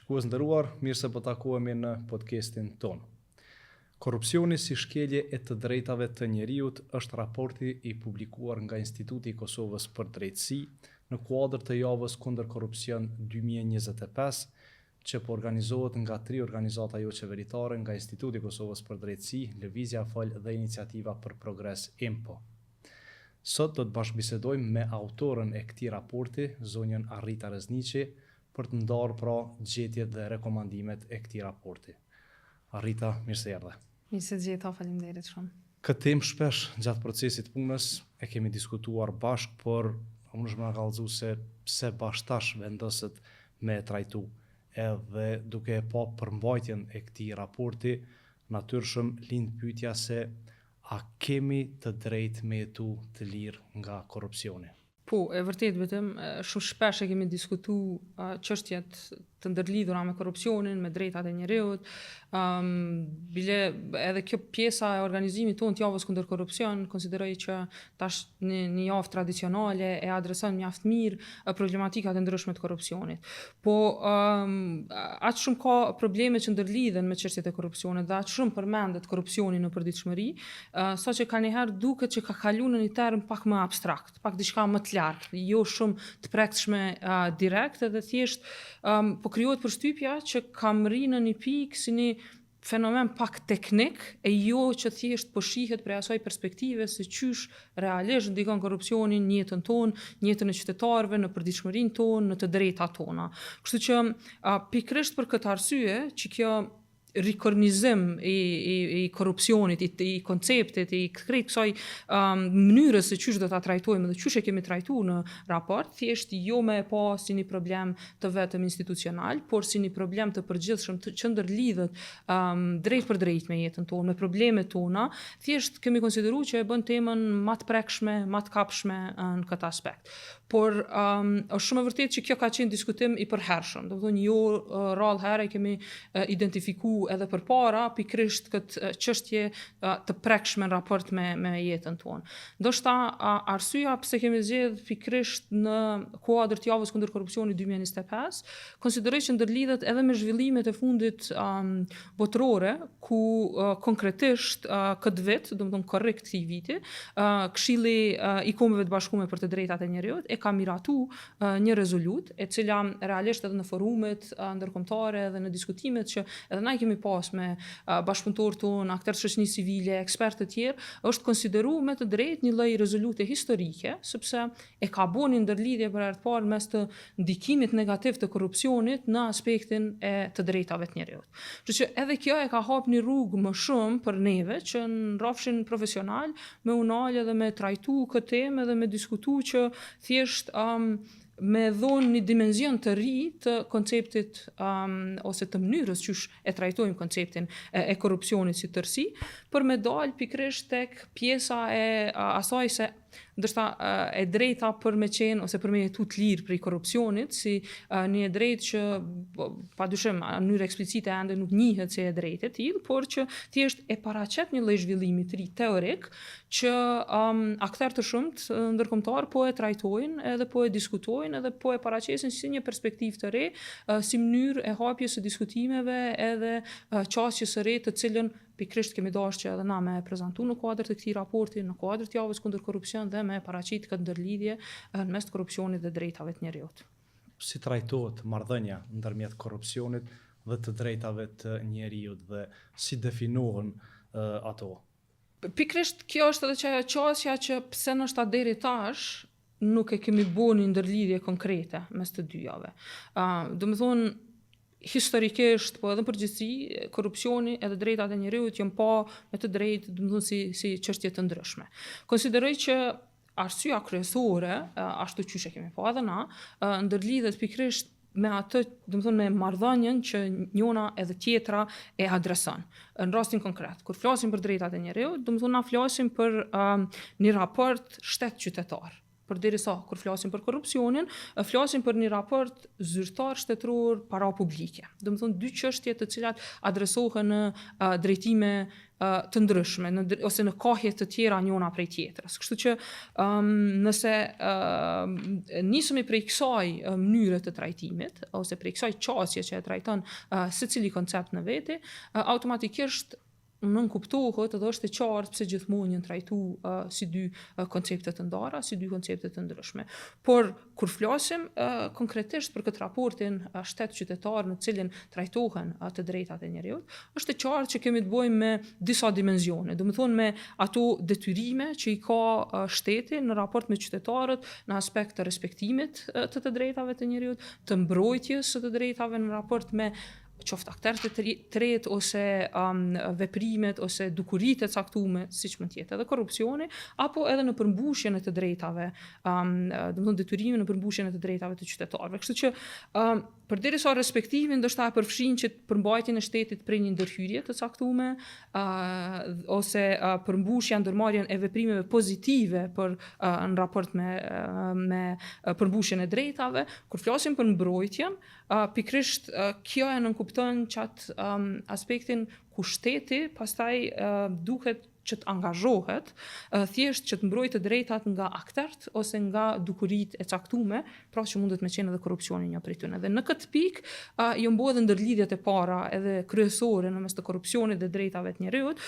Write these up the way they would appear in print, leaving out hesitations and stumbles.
Shikues nderuar, mirë se po takohemi në podcastin tonë. Korrupsioni si shkelje e të drejtave të njeriut është raporti i publikuar nga Instituti i Kosovës për Drejtësi në kuadër të javës kundër korrupsion 2025, që po organizohet nga 3 organizata jo qeveritare nga Instituti i Kosovës për Drejtësi, Lëvizja Fal dhe Iniciativa për Progres IMPO. Sot do të bashkëbisedojmë me autorën e këtij raporti, zonjën Arrita Rezniqi, për të ndarë pra gjetjet dhe rekomandimet e këtij raporti. Arrita, mirë se erdhe. Mirë se gjeta, faleminderit shumë. Këtë temë shpesh gjatë procesit punës e kemi diskutuar bashkë, por unë është më kallëzu se pse bashkëtash vendoset me e trajtu. Edhe duke e pa përmbajtjen e këtij raporti, natyrshëm lind pyetja se a kemi të drejtë me jetu të lirë nga korrupsioni? Po, e vërtet vetëm shumë shpesh e kemi diskutu çështjet të ndërlidhura me korrupsionin, me drejtat e njerëzit. Bile edhe kjo pjesa e organizimit tonë të javës kundër korrupsion, konsideroj që tash një javë tradicionale e adreson mjaft mirë problematikat e ndryshme të korrupsionit. Po aq shumë ka probleme që ndërlidhen me çështjet e korrupsionit dhe aq shumë përmendet korrupsioni në përditshmëri, saqë kanjëherë duket që ka kaluar në një term pak më abstrakt, pak diçka më të lartë, jo shumë të prekshme direkt, edhe thjesht po krijohet përshtypja që kam rrinë në një pikë si një fenomen pak teknik e jo që thjesht po shihet prej asaj perspektive se qysh realisht ndikon korrupsioni në jetën tonë, në jetën e qytetarëve, në përditshmërinë tonë, në të drejtat tona. Kështu që pikërisht për këtë arsye që kjo rikornizim i korrupsionit, i konceptit, i krejt kësaj mënyrës se qysh do ta trajtojmë dhe qysh e kemi trajtuar në raport, thjesht jo me e pa si një problem të vetëm institucional, por si një problem të përgjithshëm që ndërlidhet drejt për drejt me jetën tonë, me problemet tona, thjesht kemi konsideruar që e bën temën më të prekshme, më të kapshme në këtë aspekt. Por është shumë e vërtetë që kjo ka qenë diskutim i përhershëm. Do të thonë jo rrallë herë kemi identifikuar edhe përpara pikërisht këtë çështje të prekshme në raport me jetën tonë. Ndoshta arsyeja pse kemi zgjedhur pikërisht në kuadër të javës kundër korrupsionit 2025, konsideroj që ndërlidhet edhe me zhvillimet e fundit botërore, ku konkretisht këtë vit, domethënë korrekt këtij viti, Këshilli i Kombeve të Bashkuara për të Drejtat e Njerëzit e ka miratu një rezolutë, e cila realisht edhe në forumet ndërkombëtare dhe në diskutimet që edhe na kemi pas me bashkëpunëtorë tonë, aktorë të shoqërisë civile, ekspertë të tjerë, është konsideruar me të drejtë një lloj rezolute historike, sepse e ka bënë një ndërlidhje për herë të parë mes të ndikimit negativ të korrupsionit në aspektin e të drejtave të njerëzit. Kështu që edhe kjo e ka hapur një rrugë më shumë për neve që në rrafshin profesional me unal edhe me trajtu këtë temë dhe me diskutu që thjesht me dhonë një dimenzion të ri të konceptit ose të mënyrës qysh e trajtojmë konceptin e korrupsionit si tërësi, për me dalë pikërisht tek pjesa e asaj se ndërsa e drejta për me qenë ose për me jetu të lirë prej korrupsionit, si një e drejtë që padyshim në mënyrë eksplicite ende nuk njihet se e drejtë e tillë, por që thjesht e paraqet një lloj zhvillimi të ri teorik që aktorë të shumt ndërkombëtar po e trajtojnë edhe po e diskutojnë edhe po e paraqesin si një perspektivë të re, si mënyrë e hapjes së diskutimeve edhe qasjes së re të cilën pikërisht kemi dashur që edhe na me prezantu në kuadër të këtij raporti, në kuadër të javës kundër korrupsion dhe me paraqit këtë ndërlidhje në mes të korrupsionit dhe drejtave të njerëzit. Si trajtohet marrëdhënia ndërmjet korrupsionit dhe të drejtave të njerëzit dhe si definohen ato? Pikërisht kjo është edhe çështja që pse ndoshta deri tash nuk e kemi bënë një ndërlidhje konkrete mes të dyjave. Domethënë historikisht, po edhe në përgjithësi, korrupsioni edhe drejtat e njerëzit janë pa me të drejtë, domethënë si çështje të ndryshme. Konsideroj që arsyeja kryesore, ashtu siç e kemi pa edhe na, ndërlidhet pikërisht me atë, domethënë me marrëdhënien që njëra edhe tjetra e adreson. Në rastin konkret, kur flasim për drejtat e njerëzit, domethënë na flasim për një raport shtet qytetar. përderisa kur flasim për korrupsionin, flasim për një raport zyrtar shtetëror para publike. Do të thonë dy çështje të cilat adresohen në drejtime të ndryshme ose në kohje të tjera njëra prej tjetrës. Kështu që nëse nisemi prej kësaj mënyre të trajtimit ose prej kësaj qasje që e trajton secili koncept në vete, automatikisht nënkuptohet edhe është e qartë pse gjithmonë janë trajtuar si dy koncepte të ndara, si dy koncepte të ndryshme. Por kur flasim konkretisht për këtë raportin shtet qytetar në cilin trajtohen të drejtat e njerëzit, është e qartë që kemi të bëjmë me disa dimensione, do të thonë me ato detyrime që i ka shteti në raport me qytetarët në aspekt të respektimit të drejtave të njerëzit, të mbrojtjes së të drejtave në raport me qoftë aktorët e tretë ose veprimet ose dukuritë e caktuara, siç mund të jetë edhe korrupsioni, apo edhe në përmbushjen e të drejtave, do të thonë detyrimin në përmbushjen e të drejtave të qytetarëve. Kështu që përderisa respektimi ndoshta e përfshin që përmbajtjen e shtetit prej një ndërhyrje të caktuar ose përmbushja ndërmarrjen e veprimeve pozitive për në raport me përmbushjen e drejtave, kur flasim për mbrojtjen, pikrisht kjo e nënkupton qatë aspektin ku shteti pastaj duhet që të angazhohet, thjesht që të mbrojë të drejtat nga aktorët ose nga dukuritë e caktuara, pra që mundet me qenë edhe korrupsioni një prej tyre. Dhe në këtë pikë janë bërë edhe ndërlidhjet e para edhe kryesore në mes të korrupsionit dhe drejtave të njerëzit,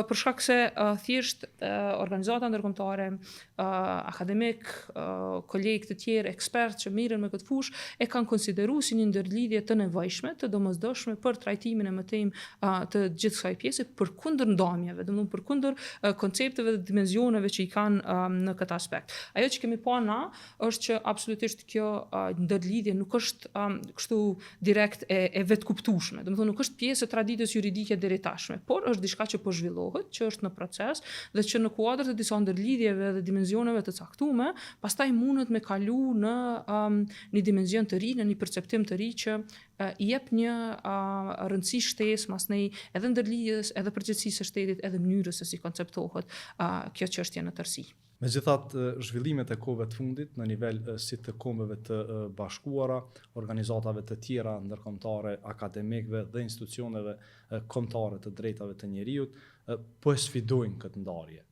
për shkak se thjesht organizata ndërkombëtare, akademik, kolegë të tjerë, ekspertë që merren me këtë fushë e kanë konsideruar si një ndërlidhje të nevojshme, të domosdoshme për trajtimin e mëtejmë të gjithë kësaj pjese përkundër ndamjeve, domethënë përkundër koncepteve dhe dimensioneve që i kanë në këtë aspekt. Ajo që kemi pa na është që absolutisht kjo ndërlidhje nuk është kështu direkt e vetkuptueshme. Domethënë nuk është pjesë e traditës juridike deri tashme, por është diçka që po zhvillohet, që është në proces dhe që në kuadër të disa ndërlidhjeve dhe dimensioneve të caktuara, pastaj mundet me kalu në një dimension të ri, në një perceptim të ri që i jep një rëndësi shtesë masnej edhe ndërlidhjes, edhe përgjegjësisë së shtetit, edhe mënyrës se si konceptohet kjo çështje në tërësi. Megjithatë, zhvillimet e kohëve të fundit në nivel si të kombeve të bashkuara, organizatave të tjera ndërkombëtare, akademikëve dhe institucioneve kombëtare të drejtave të njerëzit po e sfidojnë këtë ndarje.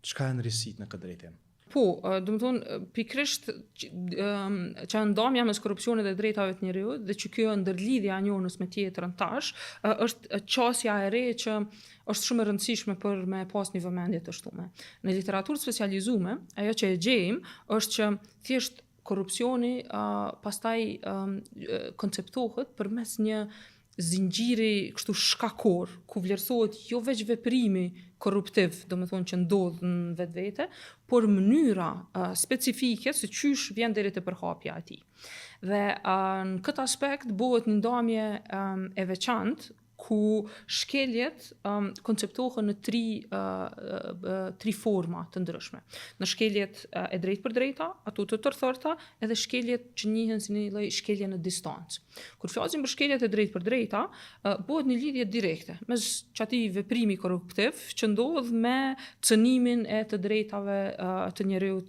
Çka janë risitë në këtë drejtim? Po, do të thonë pikrisht që ndamja mes korrupsionit dhe drejtave të njerëzit dhe që kjo ndërlidhja e njënës me tjetrën tash është qasja e re që është shumë e rëndësishme për me pas një vëmendje të shtuar. Në literaturë specializuar, ajo që e gjejmë është që thjesht korrupsioni pastaj konceptohet përmes një zinxhiri kështu shkakor, ku vlerësohet jo veç veprimi korruptiv, do të thonë që ndodh në vetvete, por mënyra specifike se çysh vjen deri te përhapja e tij. Dhe në këtë aspekt bëhet një ndamje e veçantë ku shkeljet konceptohen në tri forma të ndryshme. Në shkeljet e drejtë për drejta, ato të tërthërta, edhe shkeljet që njihen si një lloj shkelje në distancë. Kur flasim për shkeljet e drejtë për drejta, bëhet një lidhje direkte mes çatij veprimi korruptiv që ndodh me cënimin e të drejtave të njerëzit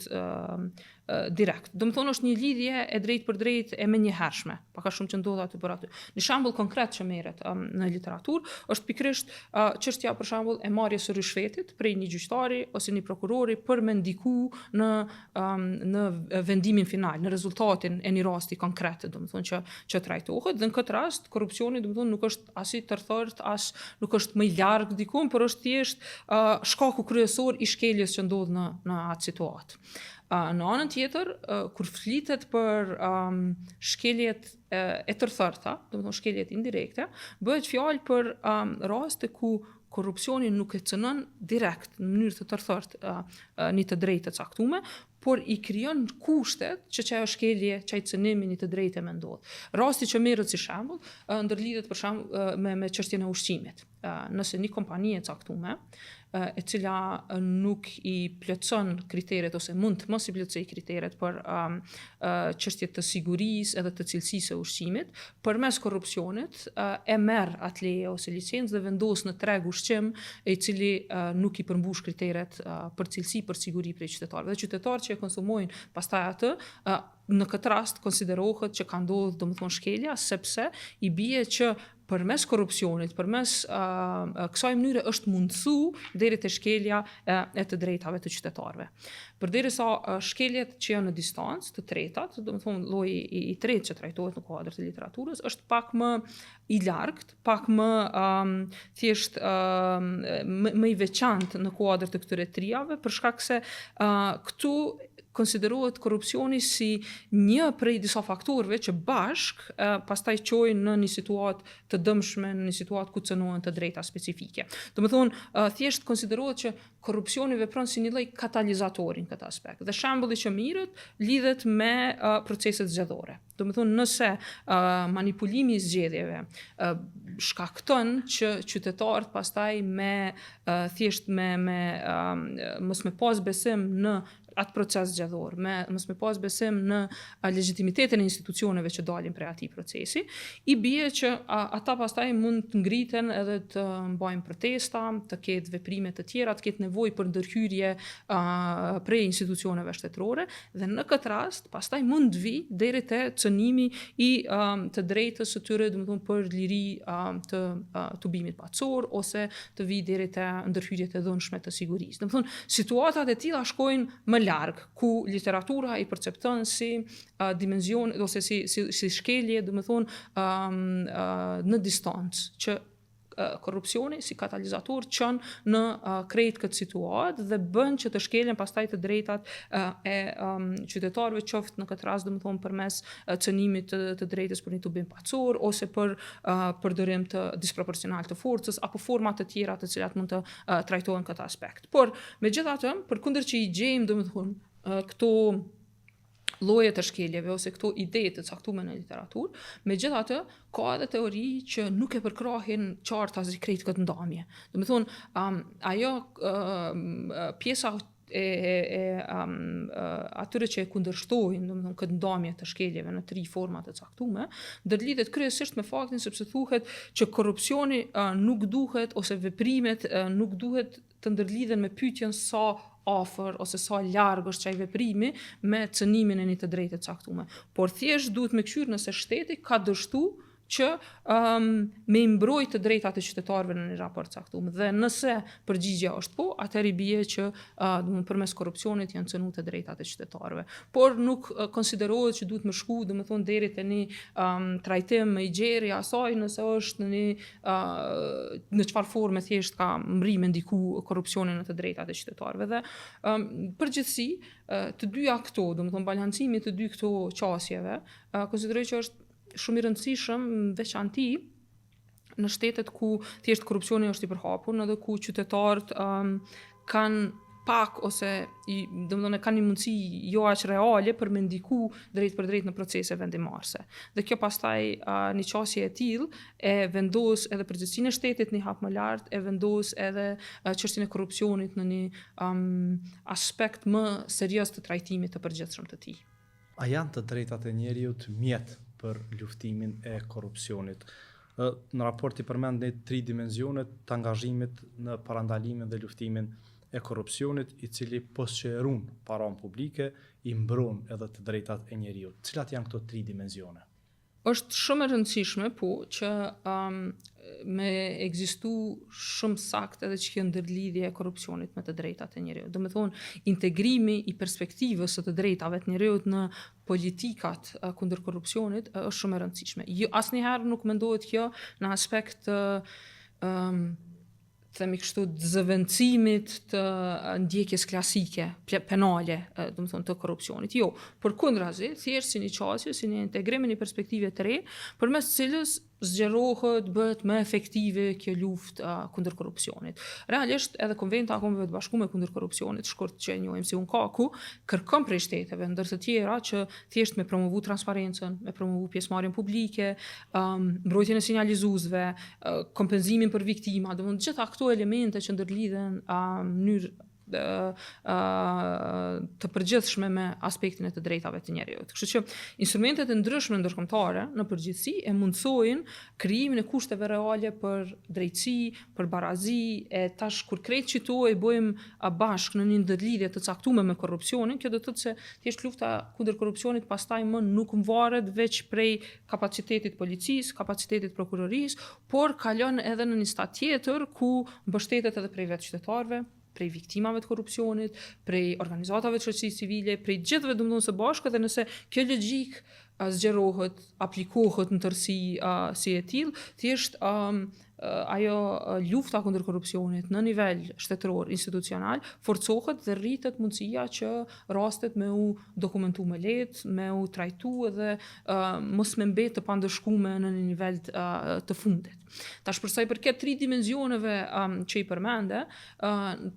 direkt. Do të thonë është një lidhje e drejtë për drejtë e menjëhershme, pak a shumë që ndodh aty për aty. Një shembull konkret që merret në literaturë është pikërisht çështja për shembull e marrjes së rishfetit prej një gjyqtari ose një prokurori për me ndiku në vendimin final, në rezultatin e një rasti konkret, do të thonë që trajtohet. Dhe në këtë rast korrupsioni do të thonë nuk është as i tërthërt, as nuk është më i larg diku, por është thjesht shkaku kryesor i shkeljes që ndodh në atë situatë. Në anën tjetër, kur flitet për shkeljet e tërthërta, do të thonë shkeljet indirekte, bëhet fjalë për raste ku korrupsioni nuk e cënon direkt në mënyrë të tërthërtë një të drejtë të caktuar, por i krijon kushtet që ajo shkelje, çaj cënimi një të drejtë më ndodh. Rasti që merret si shembull, ndërlidhet për shembull me çështjen e ushqimit. Nëse një kompani e caktuar e cila nuk i plotson kriteret ose mund të mos i plotësoj kriteret për çështjet të sigurisë edhe të cilësisë së ushqimit, përmes korrupsionit e merr atë leje ose licencë dhe vendos në treg ushqim i cili nuk i përmbush kriteret për cilësi, për siguri për qytetarëve. Dhe qytetarët që e konsumojnë pastaj atë, në këtë rast konsiderohet që ka ndodhur domethënë shkelja, sepse i bie që përmes korrupsionit, përmes kësaj mënyre është mundësu deri te shkelja e të drejtave të qytetarëve. Përderisa shkeljet që janë në distancë, të tretat, domethënë lloji i tretë që trajtohet në kuadër të literaturës, është pak më i largët, pak më thjesht më i veçantë në kuadër të këtyre trijave, për shkak se këtu konsiderohet korrupsioni si një prej disa faktorëve që bashk pastaj çojnë në një situatë të dëmshme, në një situatë ku cënohen të drejta specifike. Domethënë thjesht konsiderohet që korrupsioni vepron si një lloj katalizatori në këtë aspekt. Dhe shembulli që mirët lidhet me proceset zgjedhore. Domethënë nëse manipulimi i zgjedhjeve shkakton që qytetarët pastaj thjesht mos me pas besim në atë proces zgjedhor, mos me pas besim në legitimitetin e institucioneve që dalin prej atij procesi, i bie që ata pastaj mund të ngriten edhe të mbajnë protesta, të ketë veprime të tjera, të ketë nevojë për ndërhyrje prej institucioneve shtetërore dhe në këtë rast pastaj mund të vi deri te cënimi i të drejtës së tyre, domethënë për liri të tubimit pacor ose të vi deri te ndërhyrjet e dhunshme të sigurisë. Domethënë situatat e tilla shkojnë më larg, ku literatura i percepton si dimension ose si shkelje, domethënë në distancë, që korrupsioni si katalizator çon në krejt këtë situatë dhe bën që të shkeljen pastaj të drejtat e qytetarëve, qoftë në këtë rast domethënë përmes cënimit të drejtës për një tubim pacor ose për përdorim të disproporcional të forcës apo forma të tjera të cilat mund të trajtohen këtë aspekt. Por megjithatë, përkundër që i gjejmë domethënë këto lloje të shkeljeve ose këto ide të caktuara në literaturë, megjithatë ka edhe teori që nuk e përkrahin qartë as krejt këtë ndamje. Domethënë ajo pjesa atyre që e kundërshtojnë domethënë këtë ndamje të shkeljeve në 3 forma të caktuara, ndërlidhet kryesisht me faktin sepse thuhet që korrupsioni nuk duhet ose veprimet nuk duhet të ndërlidhen me pyetjen sa afër ose sa larg është çaj veprimi me cënimin e një të drejtë të caktuar. Por thjesht duhet me kqyr nëse shteti ka dështuar që me mbrojtë të drejtat e qytetarëve në një raport caktuar. Dhe nëse përgjigjja është po, atëherë i bie që përmes korrupsionit janë cënuar të drejtat e qytetarëve. Por nuk konsiderohet që duhet më shku, domethënë deri te një trajtim më i gjerë i asaj nëse është në çfarë forme thjesht ka mri me ndiku korrupsionin në të drejtat e qytetarëve. Dhe përgjithësi të dyja këto, domethënë balancimi të dy këto qasjeve, konsideroj që është shumë i rëndësishëm veçanti në shtetet ku thjesht korrupsioni është i përhapur, edhe ku qytetarët kanë pak ose domethënë kanë një mundësi jo aq reale për me ndiku drejt për drejt në procese vendimarrëse. Dhe kjo pastaj një qasje e tillë e vendos edhe përgjegjësinë e shtetit në një hap më lart, e vendos edhe çështjen e korrupsionit në një aspekt më serioz të trajtimit të përgjithshëm të tij. A janë të drejtat e njeriut mjet për luftimin e korrupsionit? Në raport i përmend ne 3 dimensionet të angazhimit në parandalimin dhe luftimin e korrupsionit, i cili pos që erun paran publike, i mbron edhe të drejtat e njeriut. Cilat janë këto 3 dimensione? Është shumë e rëndësishme po që me ekzistu shumë saktë edhe që kjo ndërlidhje e korrupsionit me të drejtat e njeriut. Domethënë integrimi i perspektivës së të drejtave të njeriut në politikat kundër korrupsionit është shumë e rëndësishme. Asnjëherë nuk mendohet kjo në aspekt themi kështu të zëvendësimit të ndjekjes klasike penale, domethënë të korrupsionit. Jo, përkundrazi, thjesht si një qasje, si një integrim në një perspektive të re, përmes cilës zgjerohet, bëhet më efektive kjo luftë kundër korrupsionit. Realisht edhe Konventi i Kombeve të Bashkuara kundër korrupsionit, shkurt që e njohim si UNKAKU, kërkon prej shteteve ndër të tjera që thjesht me promovu transparencën, me promovu pjesëmarrjen publike, mbrojtjen e sinjalizuesve, kompenzimin për viktima, domethënë gjitha këto elemente që ndërlidhen në mënyrë të përgjithshme me aspektin e të drejtave të njerëzit. Kështu që instrumentet e ndryshme ndërkombëtare në përgjithësi e mundsojnë krijimin e kushteve reale për drejtësi, për barazi, e tash kur krejt qito e bëjmë bashkë në një ndërlidhje të caktuar me korrupsionin, kjo do të thotë se thjesht lufta kundër korrupsionit pastaj më nuk varet veç prej kapacitetit policisë, kapacitetit prokurorisë, por kalon edhe në një stad tjetër ku mbështetet edhe prej vetë qytetarëve, prej viktimave të korrupsionit, prej organizatave të shoqërisë civile, prej gjithëve domethënë së bashku, dhe nëse kjo logjik zgjerohet, aplikohet në tërësi si e tillë, thjesht ajo lufta kundër korrupsionit në nivel shtetëror institucional forcohet dhe rritet mundësia që rastet me u dokumentu më lehtë, me u trajtu edhe mos me mbet të pandëshkume në një nivel të fundit. Tash për sa i përket 3 dimensioneve që i përmende,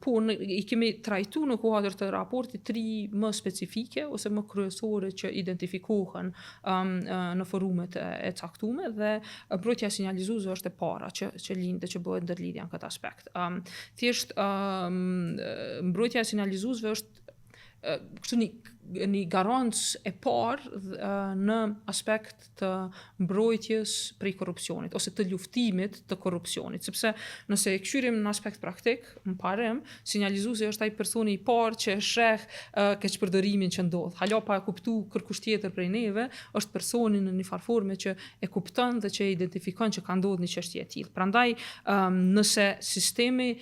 po i kemi trajtu në kuadër të raportit 3 më specifike ose më kryesore që identifikohen në forumet e caktuara, dhe mbrojtja e sinjalizuesve është e para që lind dhe që bëhet ndërlidhja në këtë aspekt. Thjesht mbrojtja e sinjalizuesve është kështu një garancë e parë në aspekt të mbrojtjes prej korrupsionit ose të luftimit të korrupsionit, sepse nëse e këshyrim në aspekt praktik, më parem, sinjalizuesi është ai personi i parë që sheh keqpërdorimin që ndodh. Hala pa e kuptu kërkush tjetër prej neve, është personi në një farforme që e kupton dhe që e identifikon që ka ndodhur një çështje e tillë. Prandaj, nëse sistemi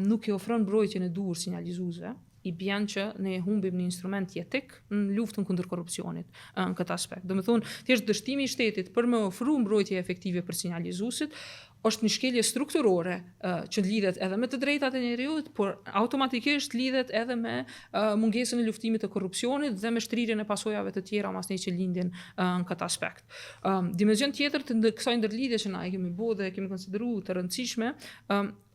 nuk i ofron mbrojtjen e duhur sinjalizuesve, i bjen që ne humbim një instrument jetik në luftën kundër korrupsionit në këtë aspekt. Domethënë, thjesht dështimi i shtetit për me ofru mbrojtje efektive për sinjalizuesit është një shkelje strukturore që lidhet edhe me të drejtat e njerëzit, por automatikisht lidhet edhe me mungesën e luftimit të korrupsionit dhe me shtrirjen e pasojave të tjera masnej që lindin në këtë aspekt. Dimension tjetër të kësaj ndërlidhje që na e kemi bërë dhe kemi konsideruar të rëndësishme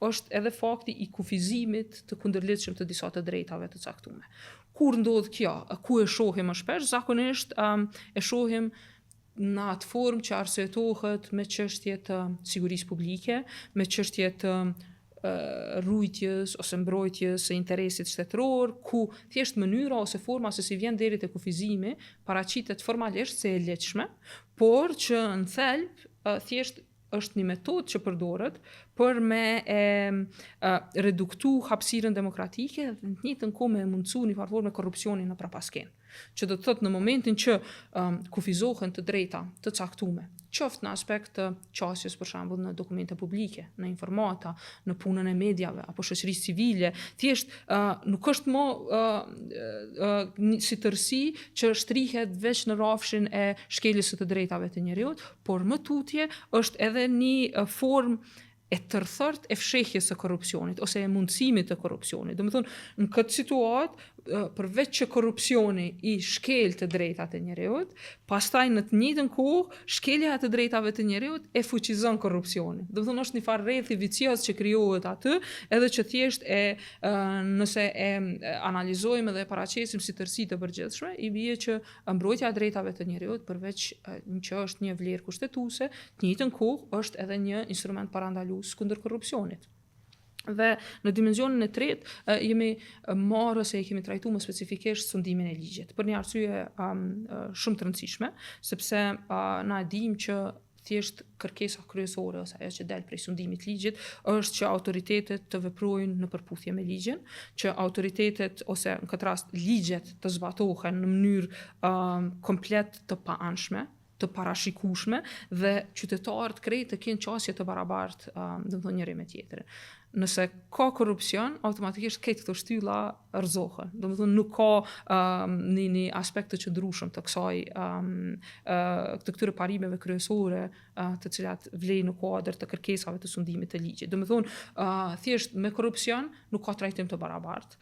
është edhe fakti i kufizimit të kundërlidhshëm të disa të drejtave të caktuara. Kur ndodh kjo? Ku e shohim më shpesh? Zakonisht e shohim në atë formë që arsyetohet me çështje të sigurisë publike, me çështje të rujtjes ose mbrojtjes së interesit shtetëror, ku thjesht mënyra ose forma se si vjen deri te kufizimi paraqitet formalisht se e lehtëshme, por që në thelb thjesht është një metodë që përdoret për me reduktu hapësirën demokratike dhe në të njëjtën kohë me mundsu një farë korrupsionin në prapaskenë. Që do të thotë në momentin që kufizohen të drejta të caktuara, qoftë në aspekt të qasjes për shembull në dokumente publike, në informata, në punën e mediave apo shoqërisë civile, thjesht nuk është më si tërësi që shtrihet veç në rrafshin e shkeljes së të drejtave të njerëzit, por më tutje është edhe një formë e tërthërt e fshehjes së korrupsionit ose e mundësimit të korrupsionit. Domethënë, në këtë situatë, përveç që korrupsioni i shkel të drejtat e njerëzit, pastaj në të njëjtën kohë shkelja e të drejtave të njerëzit e fuqizon korrupsionin. Domethënë, është një farë rrethi vicioz që krijohet aty, edhe që thjesht nëse e analizojmë dhe e paraqesim si tërësi të përgjithshme, i bie që mbrojtja e drejtave të njerëzit përveç që është një vlerë kushtetuese, në të njëjtën kohë është edhe një instrument parandalues kundër korrupsionit. Dhe në dimensionin e tretë jemi marrë se e kemi trajtuar më specifikisht sundimin e ligjit, për një arsye shumë të rëndësishme, sepse na e dimë që thjesht kërkesa kryesore ose ajo që del prej sundimit ligjit është që autoritetet të veprojnë në përputhje me ligjin, që autoritetet ose në këtë rast ligjet të zbatohen në mënyrë komplet të paanshme, të parashikueshme dhe qytetarët krejt të kenë qasje të barabartë domethënë njëri me tjetrin. nëse ka korrupsion, automatikisht këtë këto shtylla rrezohen. Domethënë nuk ka një aspekt të qëndrueshëm të kësaj të këtyre parimeve kryesore të cilat vlen në kuadër të kërkesave të sundimit të ligjit. Domethënë thjesht me korrupsion nuk ka trajtim të barabartë.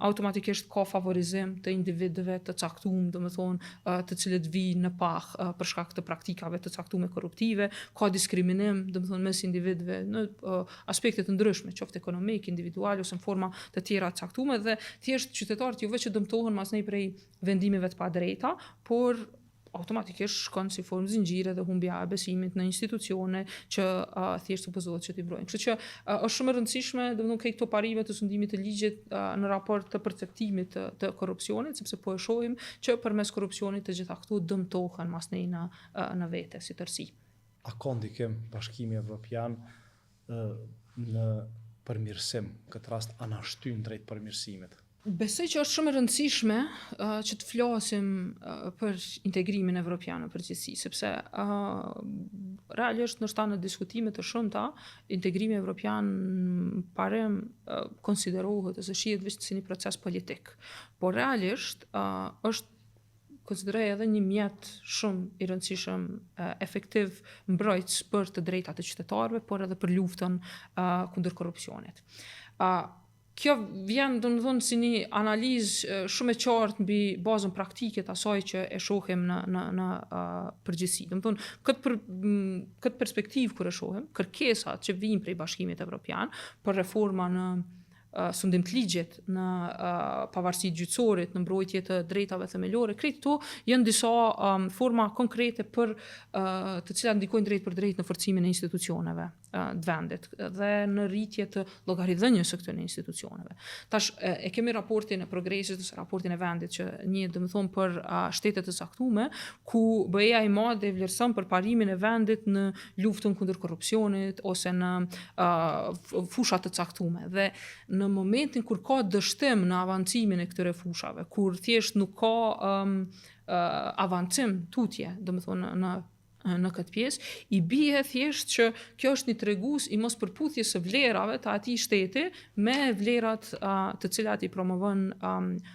Automatikisht ka favorizim të individëve të caktuar, domethënë të cilët vijnë në pah për shkak të praktikave të caktuara korruptive, ka diskriminim, domethënë mes individëve në aspekte të ndryshme, qoftë ekonomik, individual ose në forma të tjera të caktuara dhe thjesht qytetarët jo vetë që dëmtohen mas nej prej vendimeve të padrejta, por automatikisht shkon si formë zinxhire dhe humbja e besimit në institucione që thjesht supozohet që t'i mbrojnë. Kështu që është shumë e rëndësishme, domethënë këto parime të sundimit të ligjit në raport të perceptimit të korrupsionit, sepse po e shohim që përmes korrupsionit të gjitha këto dëmtohen mas nej në vete si tërësi. A ka ndikim Bashkimi Evropian në përmirësim, këtë rast anashtyn drejt përmirësimit? Besoj që është shumë e rëndësishme që të flasim për integrimin evropian në përgjithësi, sepse realisht ndoshta në diskutime të shumta, integrimi evropian parem konsiderohet ose shihet vetëm si një proces politik. Por realisht është konsideroj edhe një mjet shumë i rëndësishëm efektiv mbrojtës për të drejtat e qytetarëve, por edhe për luftën kundër korrupsionit. Kjo vjen domethënë si një analizë shumë e qartë mbi bazën praktike të asaj që e shohim në përgjithësi. Domethënë këtë perspektivë kur e shohim, kërkesat që vijnë prej Bashkimit Evropian për reforma në sundim të ligjit, në pavarësi gjyqësorit, në mbrojtje të drejtave themelore, këto janë disa forma konkrete për të cilat ndikojnë drejt për drejt në forcimin e institucioneve të vendit dhe në rritje të llogaridhënies së këtyre institucioneve. Tash e kemi raportin e progresit ose raportin e vendit që një domethënë për shtetet të caktuara ku BE-ja i madh e vlerëson për parimin e vendit në luftën kundër korrupsionit ose në fusha të caktuara dhe në momentin kur ka dështim në avancimin e këtyre fushave, kur thjesht nuk ka avancim tutje, domethënë në këtë pjesë, i bie thjesht që kjo është një tregues i mos përputhjes së vlerave të atij shteti me vlerat të cilat i promovon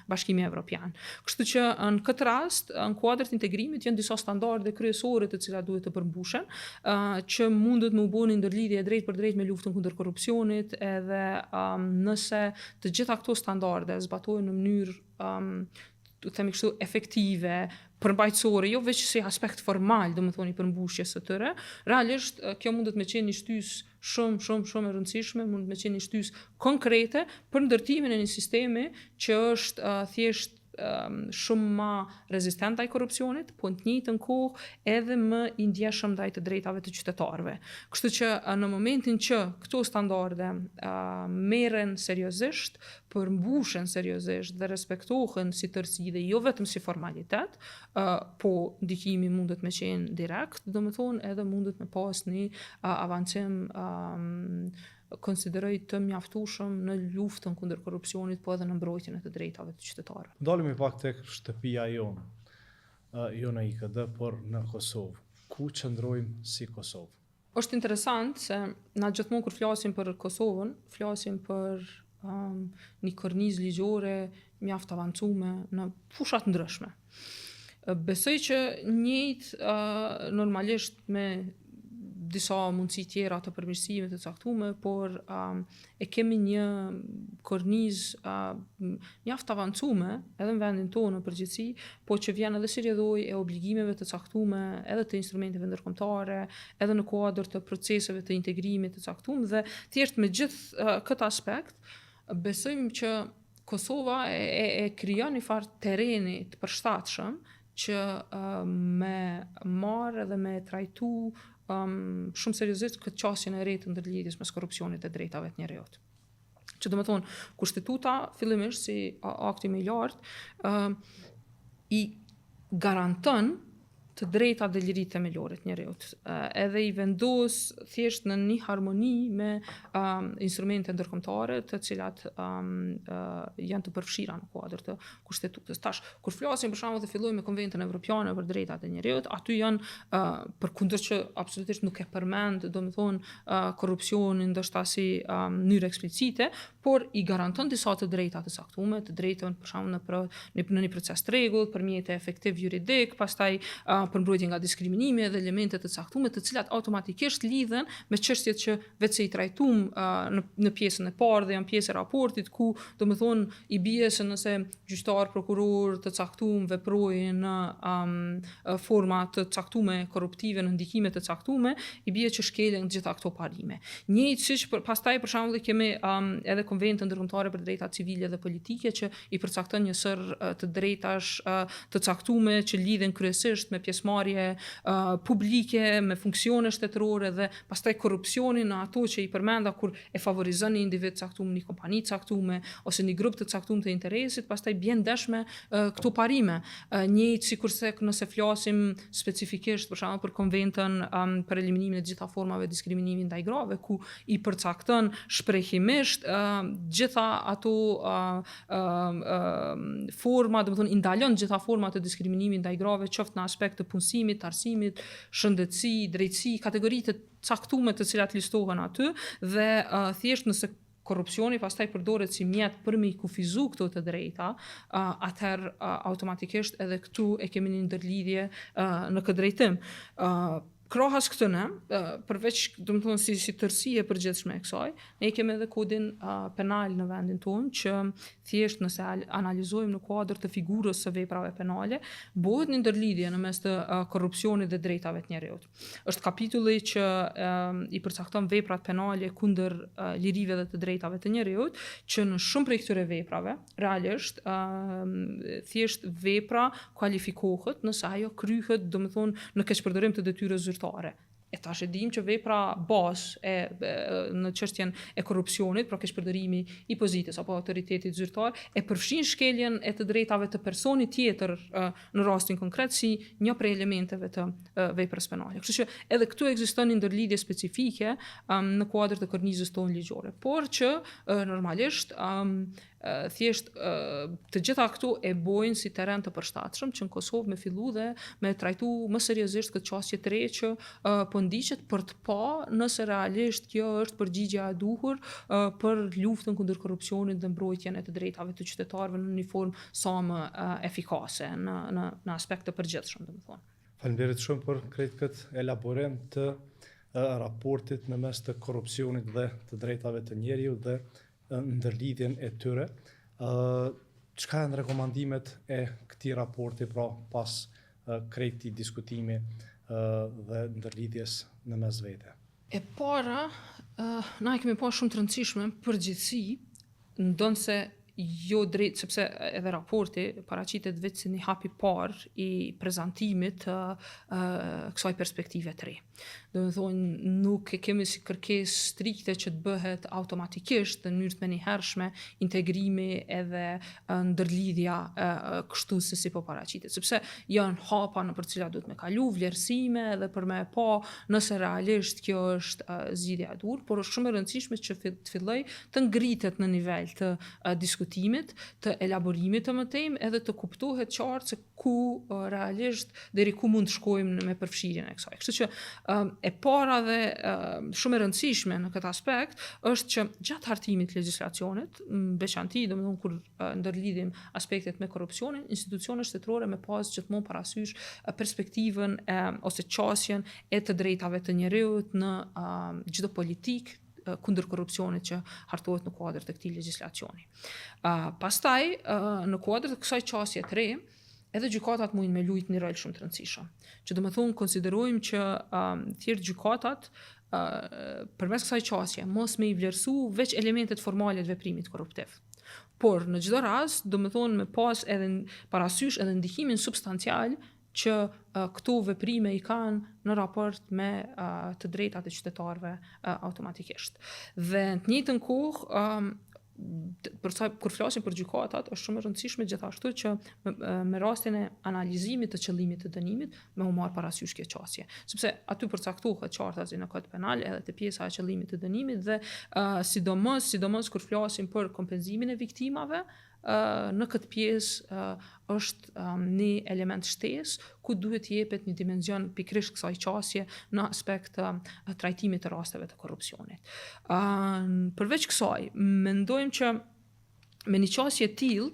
Bashkimi Evropian. Kështu që në këtë rast, në kuadër të integrimit janë disa standarde kryesore të cilat duhet të përmbushen, që mundet me u bëni ndërlidhje drejt për drejt me luftën kundër korrupsionit, edhe nëse të gjitha këto standarde zbatohen në mënyrë të themi kështu efektive, përmbajtësore, jo veç si aspekt formal, domethënë i përmbushjes së tyre, realisht kjo mundet me qenë një shtysë shumë e rëndësishme, mund me qenë një shtysë konkrete për ndërtimin e një sistemi që është thjesht shumë më rezistent ndaj korrupsionit, po në të njëjtën kohë edhe më i ndjeshëm ndaj të drejtave të qytetarëve. Kështu që në momentin që këto standarde merren seriozisht, përmbushen seriozisht dhe respektohen si tërësi dhe jo vetëm si formalitet, po ndikimi mundet me qenë direkt, domethënë edhe mundet me pas një avancim konsideroj të mjaftueshëm në luftën kundër korrupsionit, po edhe në mbrojtjen e të drejtave të qytetarëve. Dalemi pak tek shtëpia jonë, jo në IKD, por në Kosovë. Ku qëndrojmë si Kosovë? Është interesant se na gjithmonë kur flasim për Kosovën, flasim për një kornizë ligjore mjaft avancume në fusha të ndryshme. Besoj që njëjtë normalisht me disa mundësi tjera të përmirësimit të caktuara, por e kemi një kornizë mjaft avancume edhe në vendin tonë në përgjithësi, po që vjen edhe si rrjedhoj e obligimeve të caktuara, edhe të instrumenteve ndërkombëtare, edhe në kuadër të proceseve të integrimit të caktuar dhe thjesht me gjithë këtë aspekt, besojmë që Kosova e krijon një farë terreni të përshtatshëm që me marrë dhe me trajtu shumë seriozisht këtë qasjen e re të ndërlidhjes mes korrupsionit dhe drejtave të njerëzit. Që do të thonë, kushtituta fillimisht si akti më i lartë i garanton të drejta dhe lirit themelore të njerëzit. Edhe I vendos thjesht në një harmoni me instrumente ndërkombëtare të cilat janë të përfshira në kuadër të kushtetutës. Tash, kur flasim për shembull të fillojmë me Konventin Evropiane për drejtat e njerëzit, aty janë përkundër që absolutisht nuk e përmend, domethënë korrupsionin ndoshta si mënyrë eksplicite, por I garanton disa të drejta të caktuara, të drejtën për shembull në një proces të rregullt, përmjet e efektiv juridik, pastaj përmbrojtje nga diskriminimi dhe elemente të caktuara të cilat automatikisht lidhen me çështjet që vetë I trajtuam në pjesën e parë dhe janë pjesë e raportit ku domethënë I bie se nëse gjyqtar, prokuror të caktuar veprojnë në forma të caktuara korruptive, në ndikime të caktuara, I bie që shkelen gjitha këto parime. Njëjtë siç pastaj për shembull kemi edhe konventën ndërkombëtare për drejta civile dhe politike që I përcakton një sër të drejtash të caktuara që lidhen kryesisht me pjesëmarrje publike, me funksione shtetërore dhe pastaj korrupsionin në ato që I përmenda kur e favorizon një individ caktuar, një kompani caktuar ose një grup të caktuar të interesit, pastaj bien dash me këto parime. Njëjtë sikurse nëse flasim specifikisht për shembull për konventën për eliminimin e gjitha formave diskriminimi ndaj grave ku I përcakton shprehimisht gjitha ato forma, domethënë I ndalon gjitha format të diskriminimit ndaj grave, qoftë në aspekt të punësimit, arsimit, shëndetësi, drejtësi, kategoritë të caktuara të cilat listohen aty dhe thjesht nëse korrupsioni pastaj përdoret si mjet për me I kufizu këto të drejta, atëherë automatikisht edhe këtu e kemi një ndërlidhje në këtë drejtim. Krahas këtëne, përveç domethënë si tërësi e përgjithshme e kësaj, ne kemi edhe kodin penal në vendin tonë që thjesht nëse analizojmë në kuadër të figurës së veprave penale, bëhet një ndërlidhje në mes të korrupsionit dhe drejtave të njerëzit. Është kapitulli që I përcakton veprat penale kundër lirive dhe të drejtave të njerëzit, që në shumë prej këtyre veprave, realisht thjesht vepra kualifikohet nëse ajo kryhet domethënë në keqpërdorim të detyrës zyrtare. E tash e dim që vepra bazë në çështjen e korrupsionit, pra keqpërdorimi I pozitës apo autoritetit zyrtar, e përfshin shkeljen e të drejtave të personit tjetër në rastin konkret si një prej elementeve të veprës penale. Kështu që edhe këtu ekziston një ndërlidhje specifike në kuadër të kornizës tonë ligjore, por që normalisht thjesht të gjitha këtu e bojnë si terren të përshtatshëm që në Kosovë me fillu dhe me trajtu më seriozisht këtë çështje të re që po ndiqet për të pa nëse realisht kjo është përgjigjja e duhur për luftën kundër korrupsionit dhe mbrojtjen e të drejtave të qytetarëve në një formë sa më efikase në aspekt të përgjithshëm, domethënë. Faleminderit shumë për këtë elaborim të raportit në mes të korrupsionit dhe të drejtave të njerëzit dhe ndërlidhjen e tyre. Çka janë rekomandimet e këtij raporti pra pas këtij diskutimi dhe ndërlidhjes në mes vete? E para, na kemi pa shumë të rëndësishme përgjithësi, ndonse jo drejt, sepse edhe raporti paraqitet vetë si një hap I parë I prezantimit të kësaj perspektive të re. Domethënë nuk e kemi si kërkesë strikte që të bëhet automatikisht në mënyrë të menjëhershme integrimi edhe ndërlidhja kështu se si po paraqitet, sepse janë hapa në për cilat duhet me kalu vlerësime edhe për me pa nëse realisht kjo është zgjidhja e dur, por është shumë e rëndësishme që të filloj të ngritet në nivel të diskutimit, të elaborimit të mëtejmë edhe të kuptohet qartë se ku realisht deri ku mund të shkojmë me përfshirjen e kësaj. Kështu që e para dhe shumë e rëndësishme në këtë aspekt është që gjatë hartimit të legjislacionit, veçanti domethënë kur ndërlidhim aspektet me korrupsionin, institucionet shtetërore me pas gjithmonë parasysh perspektivën ose qasjen e të drejtave të njerëzit në çdo politikë kundër korrupsionit që hartohet në kuadër të këtij legjislacioni. Pastaj në kuadër të kësaj qasje të re, edhe gjykatat mundin me luajt një rol shumë të rëndësishëm. Që domethënë konsiderojmë që thjesht gjykatat përmes kësaj qasje mos me I vlerësu veç elementet formale të veprimit korruptiv. Por në çdo rast, domethënë me pas edhe parasysh edhe ndikimin substancial që këto veprime I kanë në raport me të drejtat e qytetarëve automatikisht. Dhe në të njëjtën kohë kur flasim për gjykatat, është shumë e rëndësishme gjithashtu që me rastin e analizimit të qëllimit të dënimit me u marrë parasysh kjo qasje. Sepse aty përcaktohet qartazi në kod penal edhe te pjesa e qëllimit të dënimit dhe sidomos kur flasim për kompenzimin e viktimave, në këtë pjesë është një element shtesë ku duhet jepet një dimension pikërisht kësaj qasje në aspekt trajtimit të rasteve të korrupsionit. Përveç kësaj, mendojmë që me një qasje tillë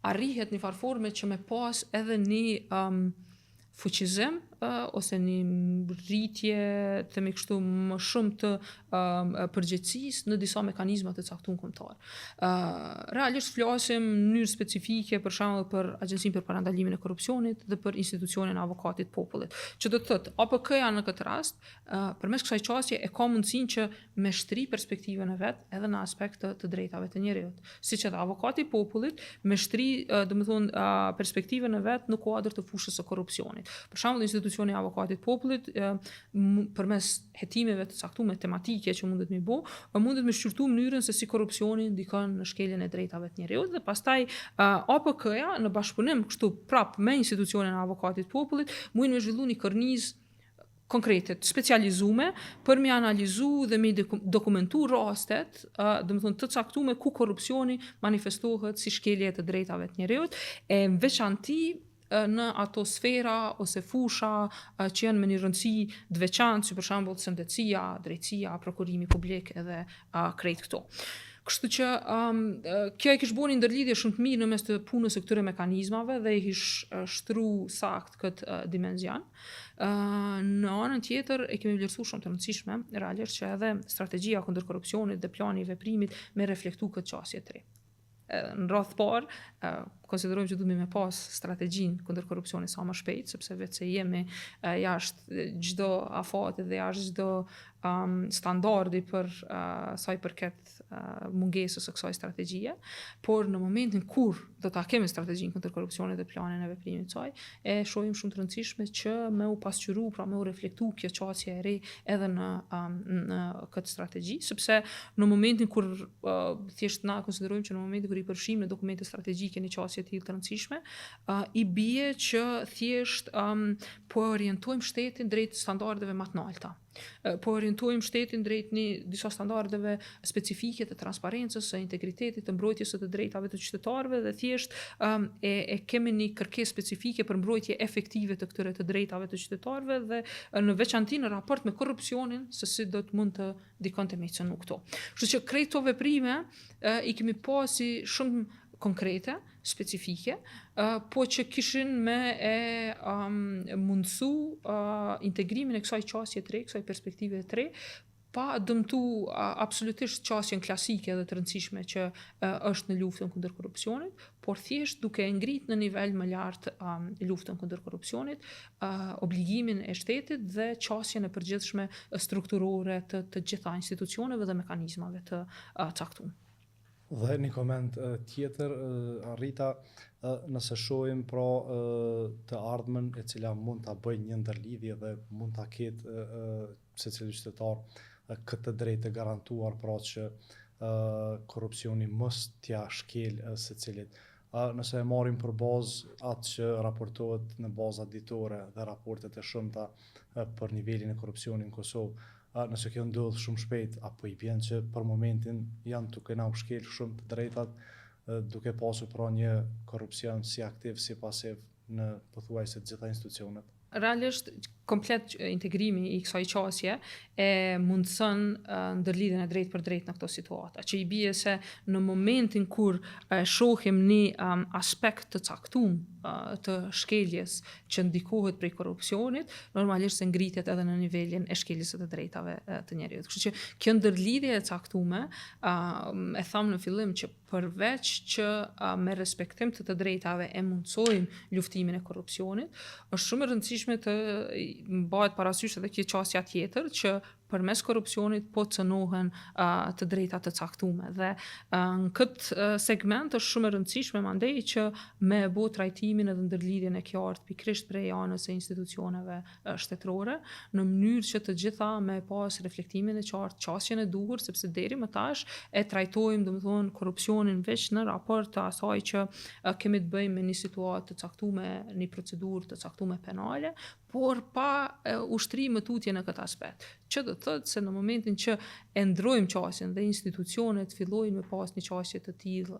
arrihet një farforme që me pas edhe një fuqizim ose një rritje themi kështu më shumë të përgjegjësisë në disa mekanizma të caktuar kombëtar. Realisht flasim në mënyrë specifike për shembull për Agjencinë për Parandalimin e Korrupsionit dhe për institucionin e Avokatit Popullit. Që do të thotë APK-ja në këtë rast, përmes kësaj qasje e ka mundësinë që me shtri perspektivën e vet edhe në aspekt të drejtave të njerëzit. Siç edhe Avokati Popullit me shtri, domethënë perspektivën e vet në kuadër të fushës së korrupsionit. Për shembull institucioni i Avokatit Popullit përmes hetimeve të caktuara tematike që mundet me bëu, mundet me shqyrtu mënyrën se si korrupsioni ndikon në shkeljen e drejtave të njerëzit dhe pastaj APK-ja në bashkëpunim kështu prap me institucionin e Avokatit Popullit mund me zhvillu një kornizë konkrete, specializume për me analizu dhe me dokumentu rastet, domethënë të caktuara ku korrupsioni manifestohet si shkelje të drejtave të njerëzit, e veçanti në ato sfera ose fusha që janë me një rëndësi të veçantë, si për shembull shëndetësia, drejtësia, prokurimi publik edhe krejt këto. Kështu që kjo e kish bërë një ndërlidhje shumë të mirë në mes të punës së këtyre mekanizmave dhe i kish shtru sakt këtë dimension. Në anën tjetër e kemi vlerësuar shumë të rëndësishme realisht që edhe strategjia kundër korrupsionit dhe plani i veprimit me reflektu këtë qasje të re. Në radhë parë, konsiderojmë që duhet me pas strategjinë kundër korrupsionit sa më shpejt, sepse vetë se jemi jashtë çdo afati dhe jashtë çdo standardi për sa i përket mungesës së kësaj strategjie, por në momentin kur do ta kemi strategjinë kundër korrupsionit dhe planin e veprimit të saj, e shohim shumë të rëndësishme që me u pasqyru, pra me u reflektu kjo qasje e re edhe në këtë strategji, sepse në momentin kur thjesht na konsiderojmë që në momentin kur i përfshijmë në dokumente strategjike një qasje të tillë të rëndësishme, i bie që thjesht po orientojmë shtetin drejt standardeve më të larta. Po orientojmë shtetin drejt disa standardeve specifike të transparencës, së integritetit, të mbrojtjes së të drejtave të qytetarëve dhe thjesht e kemi një kërkesë specifike për mbrojtje efektive të këtyre të drejtave të qytetarëve dhe në veçanti në raport me korrupsionin se si do të mund të dikonte me cënu këto. Kështu që krejt këto veprime i kemi pasi shumë konkrete, specifike, po që kishin me mundësu integrimin e kësaj qasje të re, kësaj perspektive të re, pa dëmtu absolutisht qasjen klasike dhe të rëndësishme që është në luftën kundër korrupsionit, por thjesht duke ngrit në nivel më lartë luftën kundër korrupsionit, obligimin e shtetit dhe qasjen e përgjithshme strukturore të gjitha institucioneve dhe mekanizmave të caktuara. Dhe një koment tjetër, Rita, nëse shohim pra të ardhmen e cila mund ta bëjë një ndërlidhje dhe mund ta ketë secili qytetar këtë drejtë të garantuar, pra që korrupsioni mos t'ia shkel secilit. Nëse e marrim për bazë atë që raportohet në baza ditore dhe raportet e shumta për nivelin e korrupsionit në Kosovë, nëse kjo ndodh shumë shpejt, apo i vjen që për momentin janë duke na shkel shumë të drejtat, duke pasur pra një korrupsion si aktiv si pasiv në pothuajse të gjitha institucionet. Realisht komplet integrimi i kësaj qasje e mundson ndërlidhjen e drejt për drejt në këto situata, që i bie se në momentin kur shohim një aspekt të caktuar të shkeljes që ndikohet prej korrupsionit, normalisht se ngritet edhe në nivelin e shkeljes së të drejtave të njerëzit. Kështu që kjo ndërlidhje e caktuar, e tham në fillim që përveç që me respektim të drejtave e mundsojmë luftimin e korrupsionit, është shumë e rëndësishme të bëhet parasysh edhe kjo qasja tjetër që përmes korrupsionit po cënohen të drejta të caktuara. Dhe në këtë segment është shumë e rëndësishme mandej që me bo trajtimin edhe ndërlidhjen e qartë pikërisht prej anës së institucioneve shtetërore, në mënyrë që të gjitha me pas reflektimin e qartë, qasjen e duhur, sepse deri më tash e trajtojmë domethënë korrupsionin veç në raport të asaj që kemi të bëjmë me një situatë të caktuar, një procedurë të caktuar penale, por pa ushtrim më tutje në këtë aspekt. Që do të thotë se në momentin që e ndrojmë qasjen dhe institucionet fillojnë me pas një qasje të tillë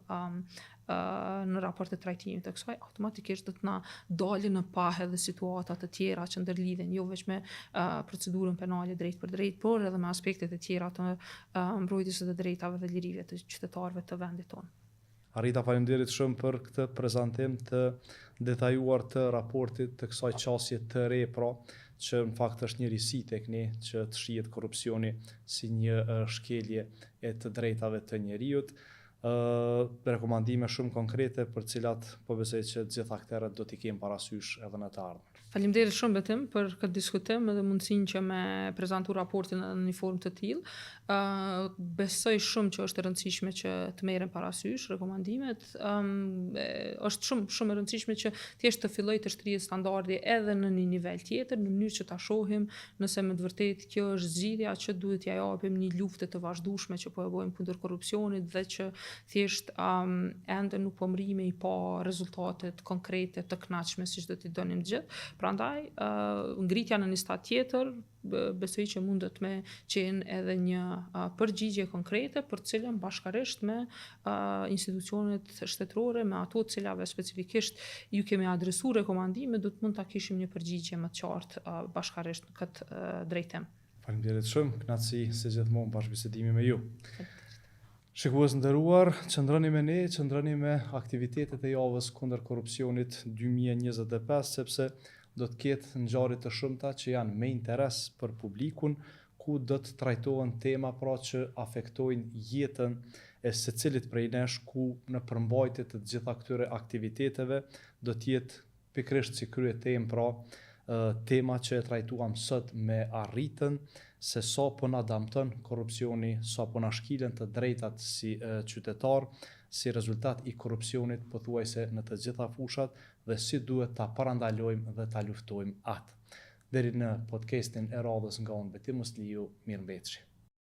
në raport të trajtimit të kësaj, automatikisht do të na dalin në pahë edhe situata të tjera që ndërlidhen jo vetëm me procedurën penale drejt për drejt, por edhe me aspektet e tjera të mbrojtjes së të drejtave dhe lirive të qytetarëve të vendit tonë. Arita, faleminderit shumë për këtë prezantim të detajuar të raportit të kësaj qasje të re, pra, që në fakt është një risi tek ne që të shihet korrupsioni si një shkelje e të drejtave të njerëzit. Rekomandime shumë konkrete për cilat po besoj që të gjitha aktorët do t'i kemë parasysh edhe në të ardhmen. Faleminderit shumë Betim për këtë diskutim edhe mundësinë që me prezantu raportin në një formë të tillë. Besoj shumë që është e rëndësishme që të merren parasysh rekomandimet. Është shumë e rëndësishme që thjesht të filloj të shtrihet standardi edhe në një nivel tjetër, në mënyrë që ta shohim nëse me të vërtetë kjo është zgjidhja që duhet ja japim një luftë të vazhdueshme që po e bëjmë kundër korrupsionit dhe që thjesht ende nuk po mrimi i pa rezultate konkrete të kënaqshme siç do t'i donim të gjithë. Prandaj, ngritja në një stad tjetër, besoj që mundet me qenë edhe një përgjigje konkrete për cilën bashkarisht me institucionet shtetërore, me ato të cilave specifikisht ju kemi adresuar rekomandime, do të mund ta kishim një përgjigje më të qartë bashkarisht në këtë drejtim. Faleminderit shumë, kënaqësi si gjithmonë bashkëbisedimi me ju. Shikues nderuar, qëndroni me ne, qëndroni me aktivitetet e javës kundër korrupsionit 2025, sepse do të ketë ngjarje të shumta që janë me interes për publikun, ku do të trajtohen tema pra që afektojnë jetën e secilit prej nesh, ku në përmbajtje të gjitha këtyre aktiviteteve do të jetë pikërisht si kryetemë pra tema që e trajtuam sot me arritën se sa po na damton korrupsioni, sa po na shkilen të drejtat si qytetar, si rezultat i korrupsionit pothuajse në të gjitha fushat dhe si duhet ta parandalojmë dhe ta luftojmë atë. Deri në podcastin e radhës nga unë Betim Musliu, mirëmbëjtje.